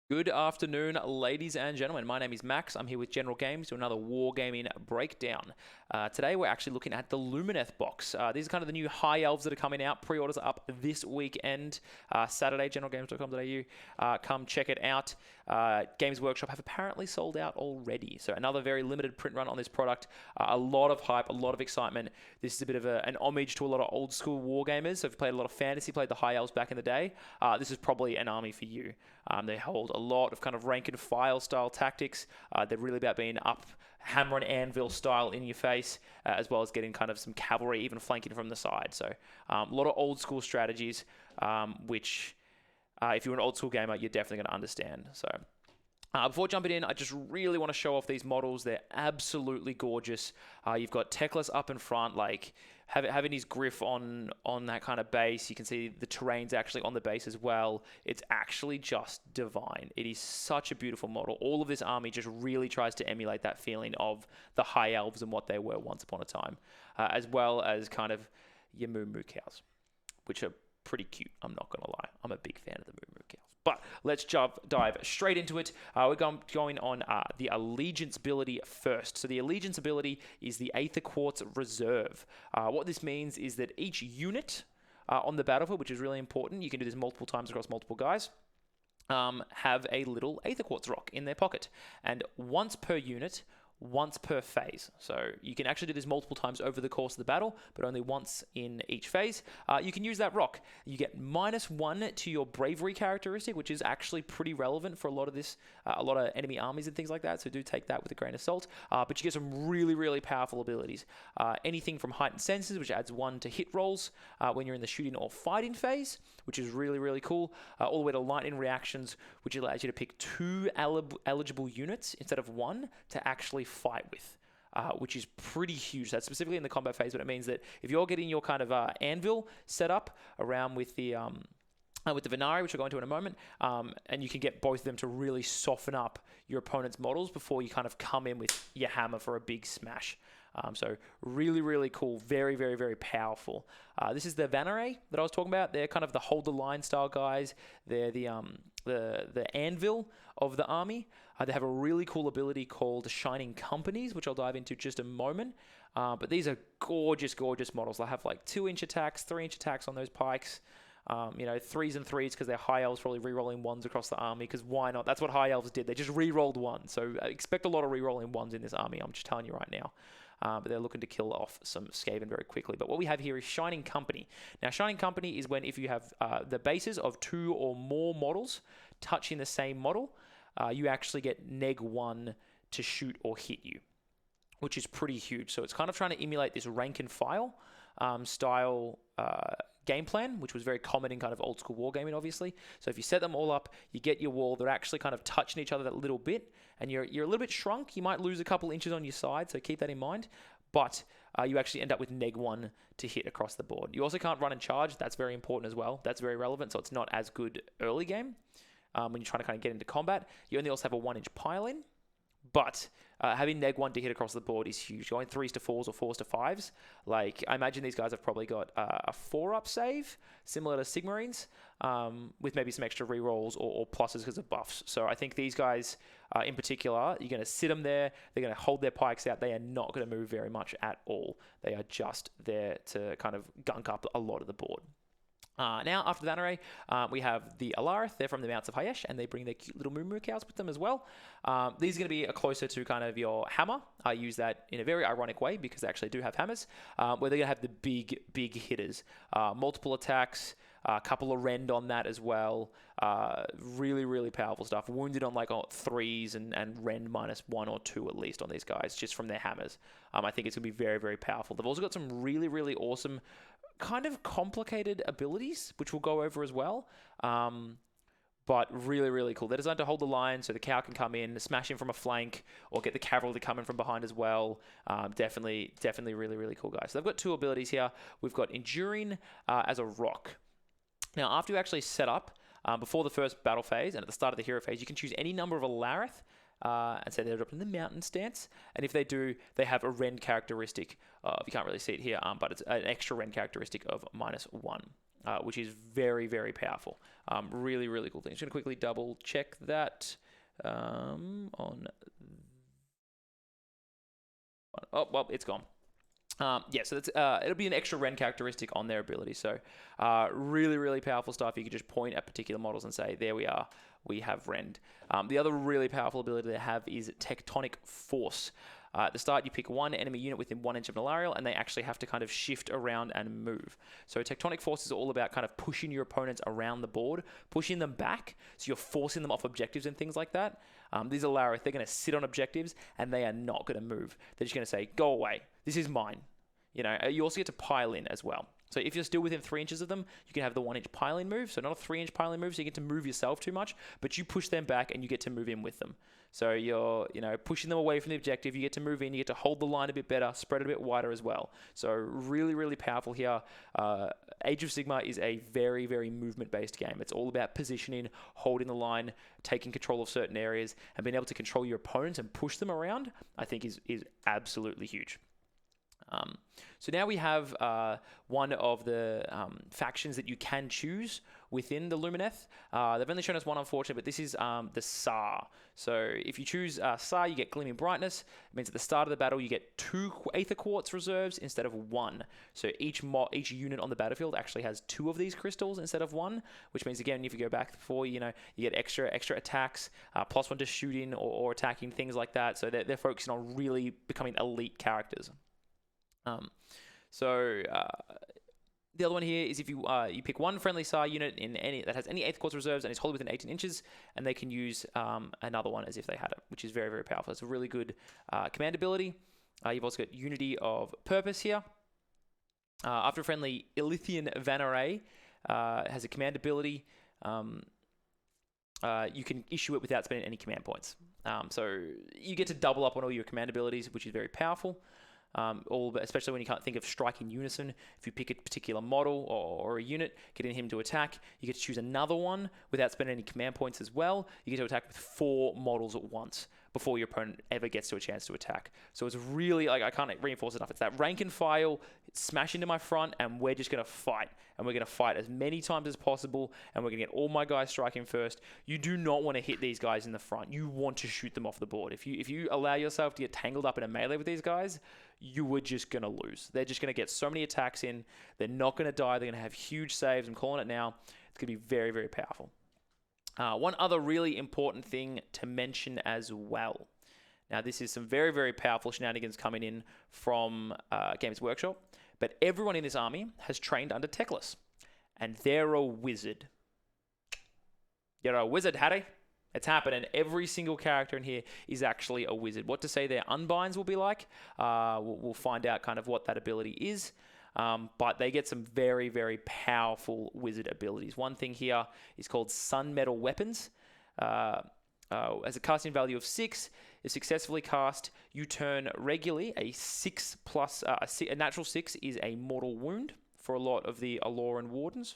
Good afternoon, ladies and gentlemen. My name is Max. I'm here with General Games to another Wargaming breakdown. Today we're actually looking at the Lumineth box. These are kind of the new high elves that are coming out. Pre-orders are up this weekend, Saturday, generalgames.com.au. Come check it out. Games Workshop have apparently sold out already. So another very limited print run on this product. A lot of hype, a lot of excitement. This is a bit of an homage to a lot of old school Wargamers. So if you've played a lot of fantasy, played the high elves back in the day, this is probably an army for you. They hold a lot of kind of rank and file style tactics. They're really about being up hammer and anvil style in your face, as well as getting kind of some cavalry, even flanking from the side. So a lot of old school strategies, which if you're an old school gamer, you're definitely going to understand. So before jumping in, I just really want to show off these models. They're absolutely gorgeous. You've got Teclas up in front, like having his griff on that kind of base. You can see the terrain's actually on the base as well. It's actually just divine. It is such a beautiful model. All of this army just really tries to emulate that feeling of the high elves and what they were once upon a time, as well as kind of your moo moo cows, which are pretty cute. I'm not going to lie. I'm a big fan of the moo moo cows. But let's dive straight into it. We're going on the Allegiance ability first. So the Allegiance ability is the Aether Quartz Reserve. What this means is that each unit on the battlefield, which is really important, you can do this multiple times across multiple guys, have a little Aether Quartz rock in their pocket. And once per unit, once per phase. So you can actually do this multiple times over the course of the battle, but only once in each phase. You can use that rock. You get -1 to your bravery characteristic, which is actually pretty relevant for a lot of this, a lot of enemy armies and things like that. So do take that with a grain of salt. But you get some really, really powerful abilities. Anything from Heightened Senses, which adds 1 to hit rolls when you're in the shooting or fighting phase, which is really, really cool. All the way to lightning reactions, which allows you to pick 2 eligible units instead of 1 to actually fight with, which is pretty huge. That's specifically in the combat phase, but it means that if you're getting your kind of anvil set up around with the vannarae, which we'll go into in a moment, and you can get both of them to really soften up your opponent's models before you kind of come in with your hammer for a big smash. So really, really cool. Very, very, very powerful. This is the vannarae that I was talking about. They're kind of the hold the line style guys. They're the anvil of the army. They have a really cool ability called Shining Companies, which I'll dive into just a moment. But these are gorgeous, gorgeous models. They have like 2-inch attacks, 3-inch attacks on those pikes. 3s and 3s because they're high elves, probably re-rolling 1s across the army, because why not? That's what high elves did. They just re-rolled 1. So expect a lot of re-rolling 1s in this army, I'm just telling you right now. But they're looking to kill off some Skaven very quickly. But what we have here is Shining Company. Now, Shining Company is when if you have the bases of 2 or more models touching the same model, you actually get -1 to shoot or hit you, which is pretty huge. So it's kind of trying to emulate this rank and file style game plan, which was very common in kind of old school wargaming, obviously. So if you set them all up, you get your wall, they're actually kind of touching each other that little bit, and you're a little bit shrunk. You might lose a couple inches on your side, so keep that in mind. But you actually end up with -1 to hit across the board. You also can't run and charge. That's very important as well. That's very relevant, so it's not as good early game when you're trying to kind of get into combat. You only also have a 1-inch pile-in. But having -1 to hit across the board is huge. Going 3s to 4s or 4s to 5s, like I imagine these guys have probably got a 4-up save, similar to Sigmarines, with maybe some extra rerolls or pluses because of buffs. So I think these guys in particular, you're going to sit them there. They're going to hold their pikes out. They are not going to move very much at all. They are just there to kind of gunk up a lot of the board. Now, after the vannarae, we have the Alar. They're from the Mounts of Hyesh, and they bring their cute little moo moo cows with them as well. These are going to be closer to kind of your hammer. I use that in a very ironic way because they actually do have hammers, where they're going to have the big, big hitters. Multiple attacks, a couple of rend on that as well. Really, really powerful stuff. Wounded on like 3s and rend -1 or 2 at least on these guys, just from their hammers. I think it's going to be very, very powerful. They've also got some really, really awesome kind of complicated abilities, which we'll go over as well. But really, really cool. They're designed to hold the line so the cow can come in, smash in from a flank, or get the cavalry to come in from behind as well. Definitely really, really cool guys. So they've got 2 abilities here. We've got Enduring as a rock. Now, after you actually set up, before the first battle phase and at the start of the hero phase, you can choose any number of Alarith and say they're up in the mountain stance. And if they do, they have a rend characteristic. You can't really see it here, but it's an extra rend characteristic of -1. which is very, very powerful. Really, really cool thing. Just going to quickly double check that on... Oh, well, it's gone. Yeah, so that's, it'll be an extra Ren characteristic on their ability. So really, really powerful stuff. You can just point at particular models and say, there we are, we have Rend. The other really powerful ability they have is Tectonic Force. At the start, you pick one enemy unit within 1 inch of an Alariel, and they actually have to kind of shift around and move. So Tectonic Force is all about kind of pushing your opponents around the board, pushing them back, so you're forcing them off objectives and things like that. These Alariel, they're going to sit on objectives, and they are not going to move. They're just going to say, go away, this is mine. You know, you also get to pile in as well. So if you're still within 3 inches of them, you can have the 1 inch pile-in move. So not a 3 inch pile-in move, so you get to move yourself too much, but you push them back and you get to move in with them. So you're, you know, pushing them away from the objective. You get to move in. You get to hold the line a bit better, spread it a bit wider as well. So really, really powerful here. Age of Sigmar is a very, very movement-based game. It's all about positioning, holding the line, taking control of certain areas, and being able to control your opponents and push them around, I think is absolutely huge. So now we have one of the factions that you can choose within the Lumineth. They've only shown us one, unfortunately, but this is the Sar. So if you choose Sar, you get Gleaming Brightness. It means at the start of the battle, you get 2 Aether Quartz reserves instead of 1. So each unit on the battlefield actually has 2 of these crystals instead of 1, which means, again, if you go back before, you know, you get extra attacks, +1 to shooting or attacking, things like that. So they're focusing on really becoming elite characters. The other one here is if you pick one friendly Sar unit in any that has any Aether Quartz reserves and is wholly within 18 inches, and they can use another one as if they had it, which is very, very powerful. It's a really good command ability. You've also got Unity of Purpose here. After a friendly Illithian vannarae has a command ability, you can issue it without spending any command points. So you get to double up on all your command abilities, which is very powerful. Especially when you can't think of strike in unison. If you pick a particular model or a unit, getting him to attack, you get to choose another one without spending any command points as well. You get to attack with 4 models at once before your opponent ever gets to a chance to attack. So it's really, like, I can't reinforce enough. It's that rank and file, smash into my front, and we're just going to fight. And we're going to fight as many times as possible, and we're going to get all my guys striking first. You do not want to hit these guys in the front. You want to shoot them off the board. If you allow yourself to get tangled up in a melee with these guys, you were just going to lose. They're just going to get so many attacks in. They're not going to die. They're going to have huge saves. I'm calling it now. It's going to be very, very powerful. One other really important thing to mention as well. Now, this is some very, very powerful shenanigans coming in from Games Workshop, but everyone in this army has trained under Teclis, and they're a wizard. You're a wizard, Harry. It's happening. Every single character in here is actually a wizard. What to say their unbinds will be like, we'll find out kind of what that ability is. But they get some very, very powerful wizard abilities. One thing here is called Sun Metal Weapons. As a casting value of 6, if successfully cast, you turn regularly a 6 plus, a natural 6 is a mortal wound for a lot of the Aloran Wardens.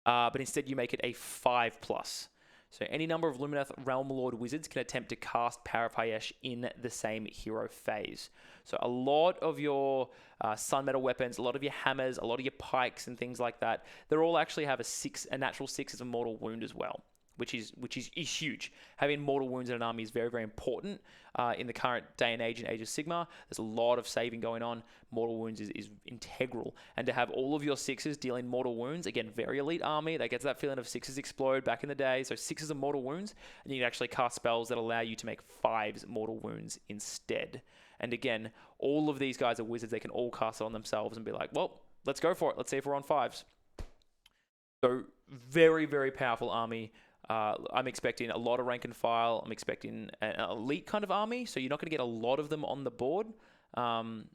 But instead you make it a 5 plus. So any number of Lumineth Realm Lord wizards can attempt to cast Parapayesh in the same hero phase. So a lot of your Sun Metal weapons, a lot of your hammers, a lot of your pikes and things like that, they're all actually have a natural 6 as a mortal wound as well, which is huge. Having mortal wounds in an army is very, very important in the current day and age in Age of Sigmar. There's a lot of saving going on. Mortal wounds is integral. And to have all of your 6s dealing mortal wounds, again, very elite army. That gets that feeling of 6s explode back in the day. So 6s are mortal wounds, and you can actually cast spells that allow you to make 5s mortal wounds instead. And again, all of these guys are wizards. They can all cast it on themselves and be like, well, let's go for it. Let's see if we're on 5s. So very, very powerful army. I'm expecting a lot of rank and file. I'm expecting an elite kind of army, so you're not going to get a lot of them on the board,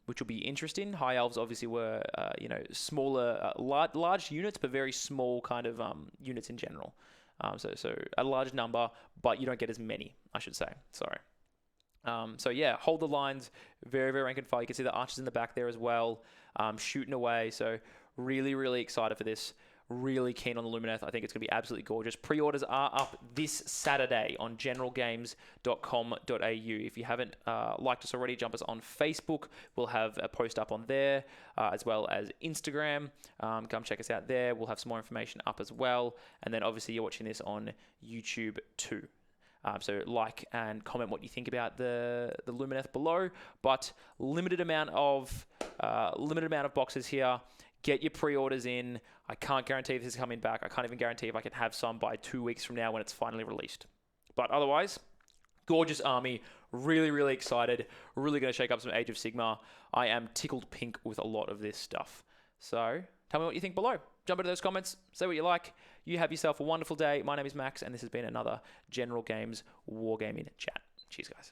which will be interesting. High Elves obviously were, smaller, large units, but very small kind of units in general. So a large number, but you don't get as many, I should say. Sorry. So yeah, hold the lines, very, very rank and file. You can see the archers in the back there as well, shooting away. So really, really excited for this. Really keen on the Lumineth. I think it's going to be absolutely gorgeous. Pre-orders are up this Saturday on generalgames.com.au. If you haven't liked us already, jump us on Facebook. We'll have a post up on there, as well as Instagram. Come check us out there. We'll have some more information up as well. And then obviously you're watching this on YouTube too. So like and comment what you think about the Lumineth below. But limited amount of boxes here. Get your pre-orders in. I can't guarantee if this is coming back. I can't even guarantee if I can have some by 2 weeks from now when it's finally released. But otherwise, gorgeous army. Really, really excited. Really going to shake up some Age of Sigmar. I am tickled pink with a lot of this stuff. So tell me what you think below. Jump into those comments. Say what you like. You have yourself a wonderful day. My name is Max, and this has been another General Games Wargaming Chat. Cheers, guys.